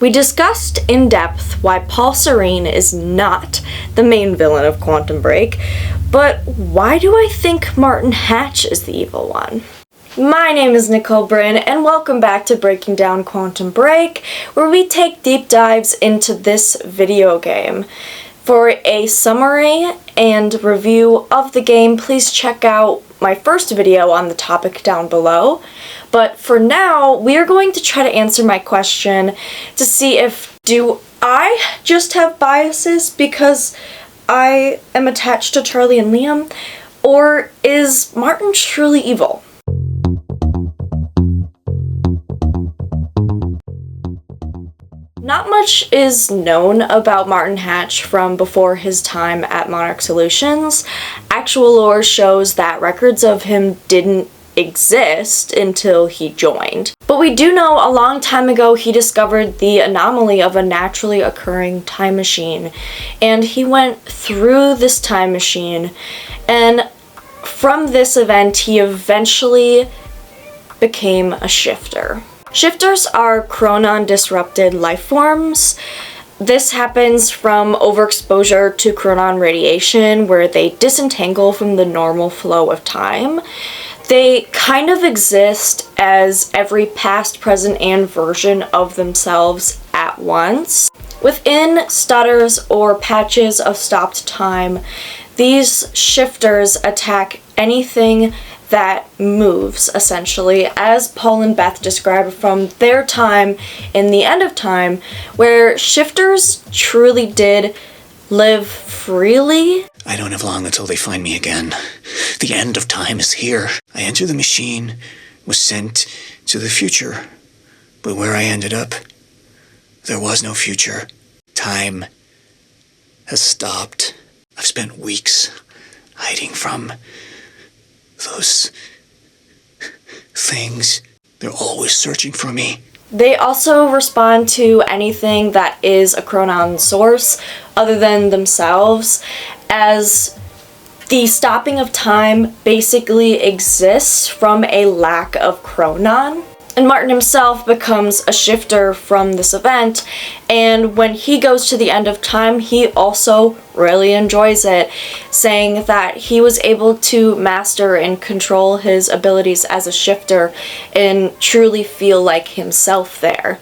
We discussed in depth why Paul Serene is not the main villain of Quantum Break, but why do I think Martin Hatch is the evil one? My name is Nicole Bryn, and welcome back to Breaking Down Quantum Break, where we take deep dives into this video game. For a summary and review of the game, please check out my first video on the topic down below. But for now, we are going to try to answer my question to see if, do I just have biases because I am attached to Charlie and Liam, or is Martin truly evil? Not much is known about Martin Hatch from before his time at Monarch Solutions. Actual lore shows that records of him didn't exist until he joined. But we do know a long time ago he discovered the anomaly of a naturally occurring time machine, and he went through this time machine, and from this event he eventually became a shifter. Shifters are chronon-disrupted life forms. This happens from overexposure to chronon radiation, where they disentangle from the normal flow of time. They kind of exist as every past, present, and version of themselves at once. Within stutters or patches of stopped time, these shifters attack anything that moves, essentially, as Paul and Beth described from their time in the End of Time, where shifters truly did live freely. I don't have long until they find me again. The end of time is here. I entered the machine, was sent to the future, but where I ended up, there was no future. Time has stopped. I've spent weeks hiding from those things. They're always searching for me. They also respond to anything that is a chronon source other than themselves, as the stopping of time basically exists from a lack of chronon. And Martin himself becomes a shifter from this event, and when he goes to the End of Time, he also really enjoys it, saying that he was able to master and control his abilities as a shifter and truly feel like himself there.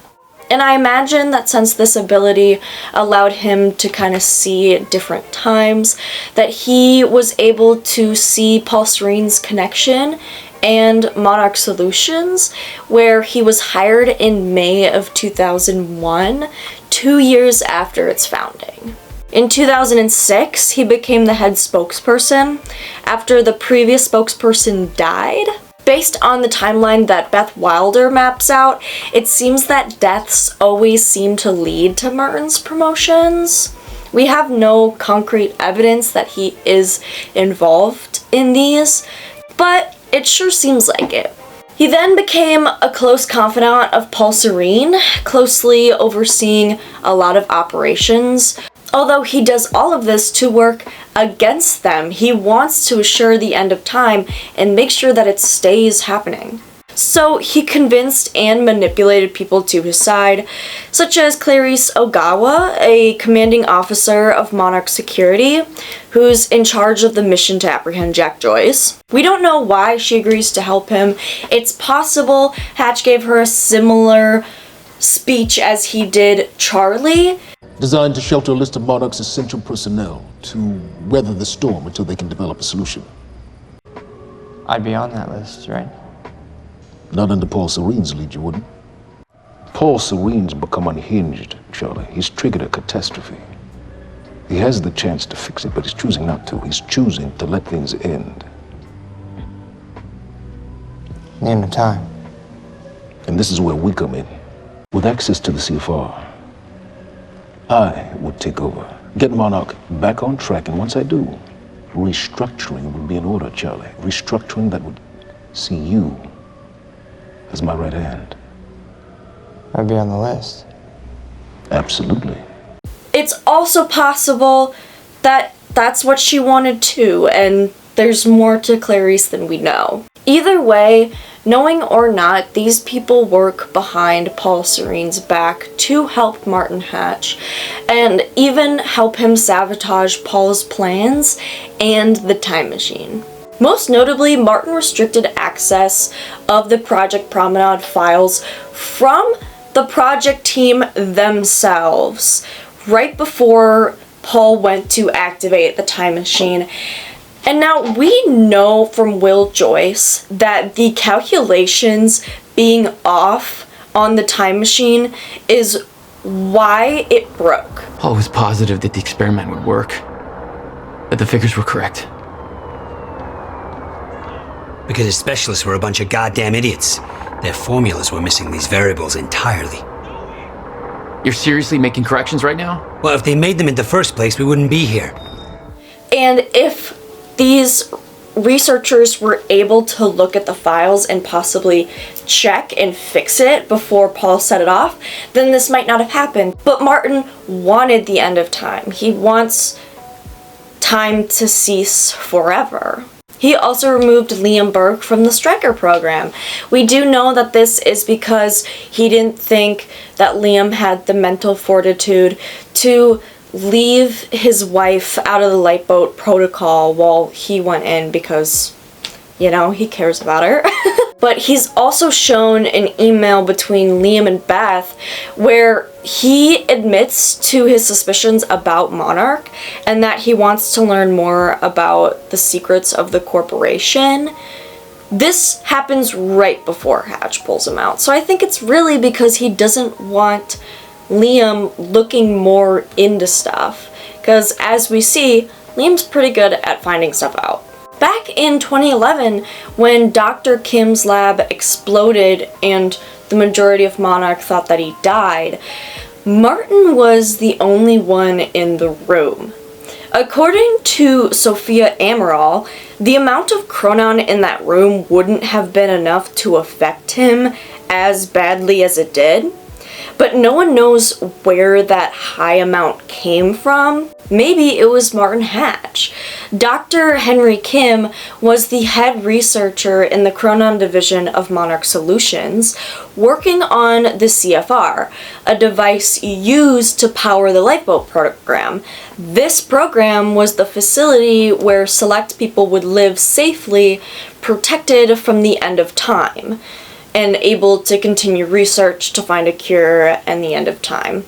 And I imagine that since this ability allowed him to kind of see different times, that he was able to see Paul Serene's connection and Monarch Solutions, where he was hired in May of 2001, 2 years after its founding. In 2006, he became the head spokesperson after the previous spokesperson died. Based on the timeline that Beth Wilder maps out, it seems that deaths always seem to lead to Martin's promotions. We have no concrete evidence that he is involved in these, but it sure seems like it. He then became a close confidant of Paul Serene, closely overseeing a lot of operations. Although he does all of this to work against them, he wants to assure the end of time and make sure that it stays happening. So he convinced and manipulated people to his side, such as Clarice Ogawa, a commanding officer of Monarch Security, who's in charge of the mission to apprehend Jack Joyce. We don't know why she agrees to help him. It's possible Hatch gave her a similar speech as he did Charlie. Designed to shelter a list of Monarch's essential personnel to weather the storm until they can develop a solution. I'd be on that list, right? Not under Paul Serene's lead, you wouldn't. Paul Serene's become unhinged, Charlie. He's triggered a catastrophe. He has the chance to fix it, but he's choosing not to. He's choosing to let things end. The end of time. And this is where we come in. With access to the CFR, I would take over, get Monarch back on track, and once I do, restructuring would be in order, Charlie. Restructuring that would see you as my right hand. I'd be on the list. Absolutely. It's also possible that that's what she wanted too, and there's more to Clarice than we know. Either way, Knowing or not, these people work behind Paul Serene's back to help Martin Hatch and even help him sabotage Paul's plans and the time machine. Most notably, Martin restricted access of the Project Promenade files from the project team themselves right before Paul went to activate the time machine. And now we know from Will Joyce that the calculations being off on the time machine is why it broke. Paul was positive that the experiment would work, that the figures were correct. Because his specialists were a bunch of goddamn idiots. Their formulas were missing these variables entirely. You're seriously making corrections right now? Well, if they made them in the first place, we wouldn't be here. And if these researchers were able to look at the files and possibly check and fix it before Paul set it off, then this might not have happened. But Martin wanted the end of time. He wants time to cease forever. He also removed Liam Burke from the Stryker program. We do know that this is because he didn't think that Liam had the mental fortitude to leave his wife out of the lifeboat protocol while he went in because, you know, he cares about her. But he's also shown an email between Liam and Beth where he admits to his suspicions about Monarch and that he wants to learn more about the secrets of the corporation. This happens right before Hatch pulls him out. So I think it's really because he doesn't want Liam looking more into stuff. Because as we see, Liam's pretty good at finding stuff out. Back in 2011, when Dr. Kim's lab exploded and the majority of Monarch thought that he died, Martin was the only one in the room. According to Sophia Amaral, the amount of chronon in that room wouldn't have been enough to affect him as badly as it did. But no one knows where that high amount came from. Maybe it was Martin Hatch. Dr. Henry Kim was the head researcher in the Chronon division of Monarch Solutions, working on the CFR, a device used to power the lifeboat program. This program was the facility where select people would live safely, protected from the end of time, and able to continue research to find a cure and the end of time.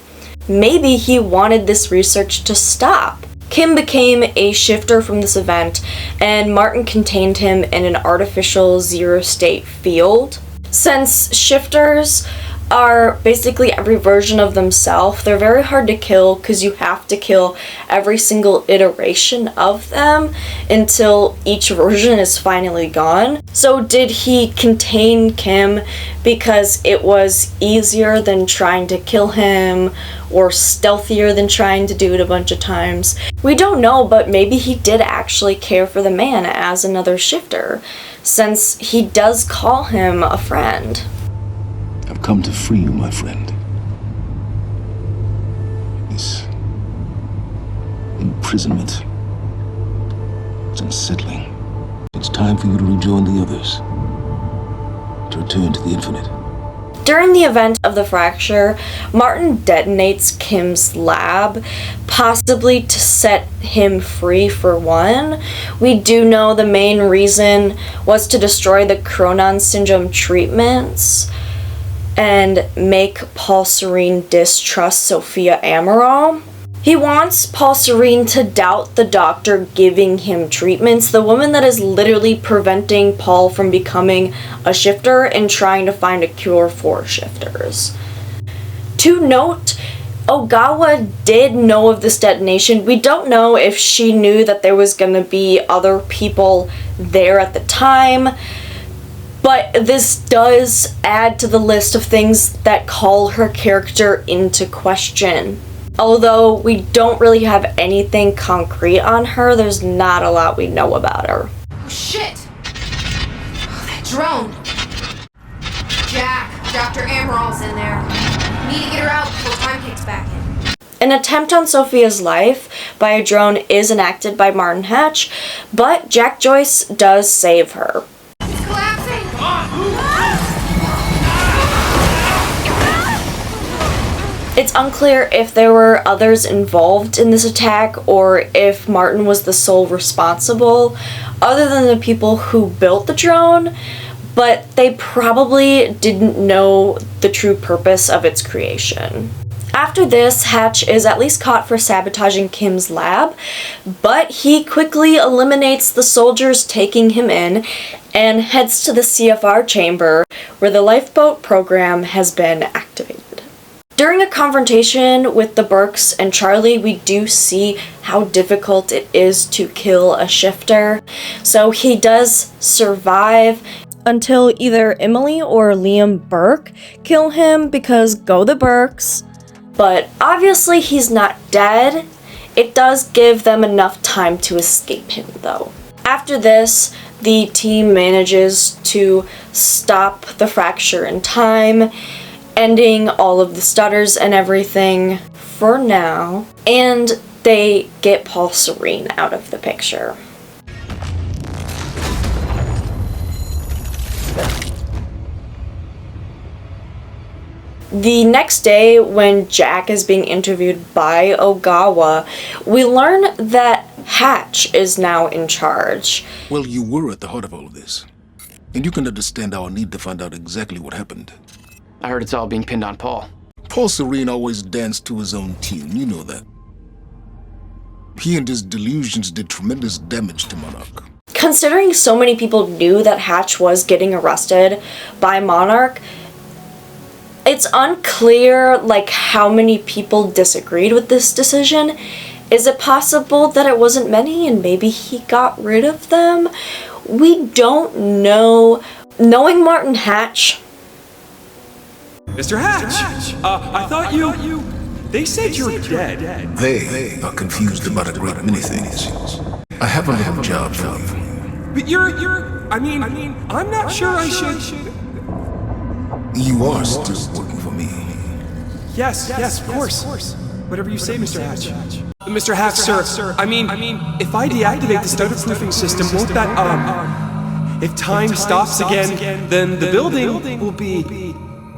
Maybe he wanted this research to stop. Kim became a shifter from this event, and Martin contained him in an artificial zero-state field. Since shifters are basically every version of themselves, they're very hard to kill because you have to kill every single iteration of them until each version is finally gone. So did he contain Kim because it was easier than trying to kill him or stealthier than trying to do it a bunch of times? We don't know, but maybe he did actually care for the man as another shifter, since he does call him a friend. I've come to free you, my friend. This imprisonment, it's unsettling. It's time for you to rejoin the others, to return to the infinite. During the event of the fracture, Martin detonates Kim's lab, possibly to set him free for one. We do know the main reason was to destroy the Chronon Syndrome treatments and make Paul Serene distrust Sophia Amaral. He wants Paul Serene to doubt the doctor giving him treatments, the woman that is literally preventing Paul from becoming a shifter and trying to find a cure for shifters. To note, Ogawa did know of this detonation. We don't know if she knew that there was going to be other people there at the time, but this does add to the list of things that call her character into question. Although we don't really have anything concrete on her, there's not a lot we know about her. Oh, shit! Oh, that drone! Jack, Dr. Amaral's in there. Need to get her out before time kicks back in. An attempt on Sophia's life by a drone is enacted by Martin Hatch, but Jack Joyce does save her. It's collapsing! It's unclear if there were others involved in this attack or if Martin was the sole responsible, other than the people who built the drone, but they probably didn't know the true purpose of its creation. After this, Hatch is at least caught for sabotaging Kim's lab, but he quickly eliminates the soldiers taking him in and heads to the CFR chamber where the lifeboat program has been activated. During a confrontation with the Burks and Charlie, we do see how difficult it is to kill a shifter, so he does survive until either Emily or Liam Burke kill him because go the Burks. But obviously he's not dead. It does give them enough time to escape him though. After this, the team manages to stop the fracture in time, ending all of the stutters and everything for now, and they get Paul Serene out of the picture. The next day, when Jack is being interviewed by Ogawa, we learn that Hatch is now in charge. Well, you were at the heart of all of this. And you can understand our need to find out exactly what happened. I heard it's all being pinned on Paul. Paul Serene always danced to his own tune, you know that. He and his delusions did tremendous damage to Monarch. Considering so many people knew that Hatch was getting arrested by Monarch, it's unclear how many people disagreed with this decision. Is it possible that it wasn't many and maybe he got rid of them? We don't know. Knowing Martin Hatch... Mr. Hatch! I thought you... They said you're dead. They are confused about a great many things. I have a little job for you. But you're... I mean, I'm not sure I should... You are still working for me. Yes, of course. Whatever you say, Mr. Hatch. Mr. Hatch, sir, I mean, if I deactivate the stutter-proofing system, won't that, if time stops again, then the building will be...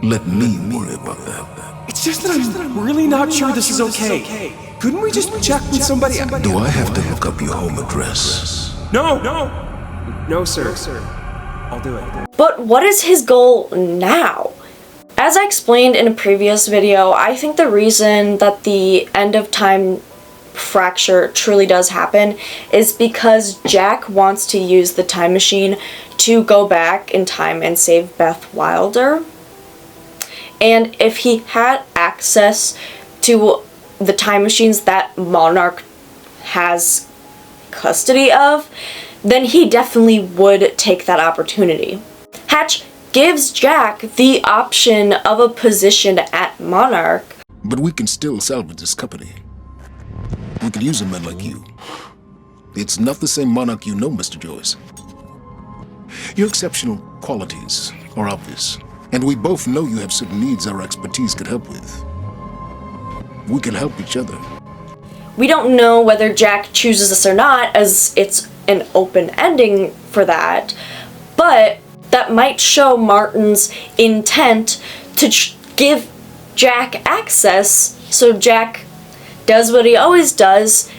Let me worry about that. It's just that I'm really not sure this is okay. Couldn't we just check with somebody? Do I have to look up your home address? No, sir. I'll do it. But what is his goal now? As I explained in a previous video, I think the reason that the end of time fracture truly does happen is because Jack wants to use the time machine to go back in time and save Beth Wilder. And if he had access to the time machines that Monarch has custody of, then he definitely would take that opportunity. Hatch gives Jack the option of a position at Monarch. But we can still salvage this company. We could use a man like you. It's not the same Monarch you know, Mr. Joyce. Your exceptional qualities are obvious, and we both know you have certain needs our expertise could help with. We can help each other. We don't know whether Jack chooses this or not, as it's an open ending for that, but that might show Martin's intent to give Jack access, so Jack does what he always does,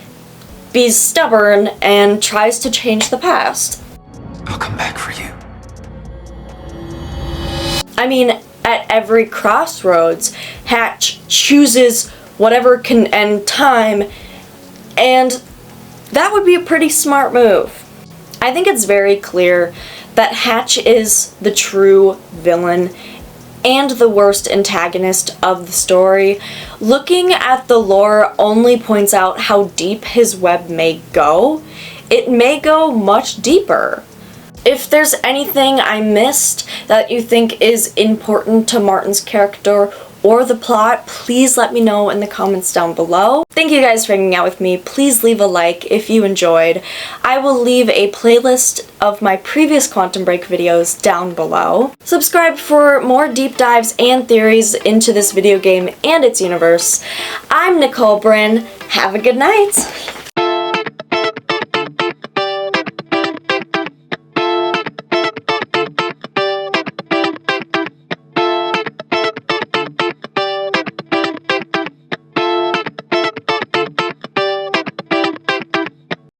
be stubborn, and tries to change the past. I'll come back for you. I mean, at every crossroads, Hatch chooses whatever can end time, and that would be a pretty smart move. I think it's very clear that Hatch is the true villain and the worst antagonist of the story. Looking at the lore only points out how deep his web may go. It may go much deeper. If there's anything I missed that you think is important to Martin's character or the plot, please let me know in the comments down below. Thank you guys for hanging out with me. Please leave a like if you enjoyed. I will leave a playlist of my previous Quantum Break videos down below. Subscribe for more deep dives and theories into this video game and its universe. I'm Nicole Bryn. Have a good night.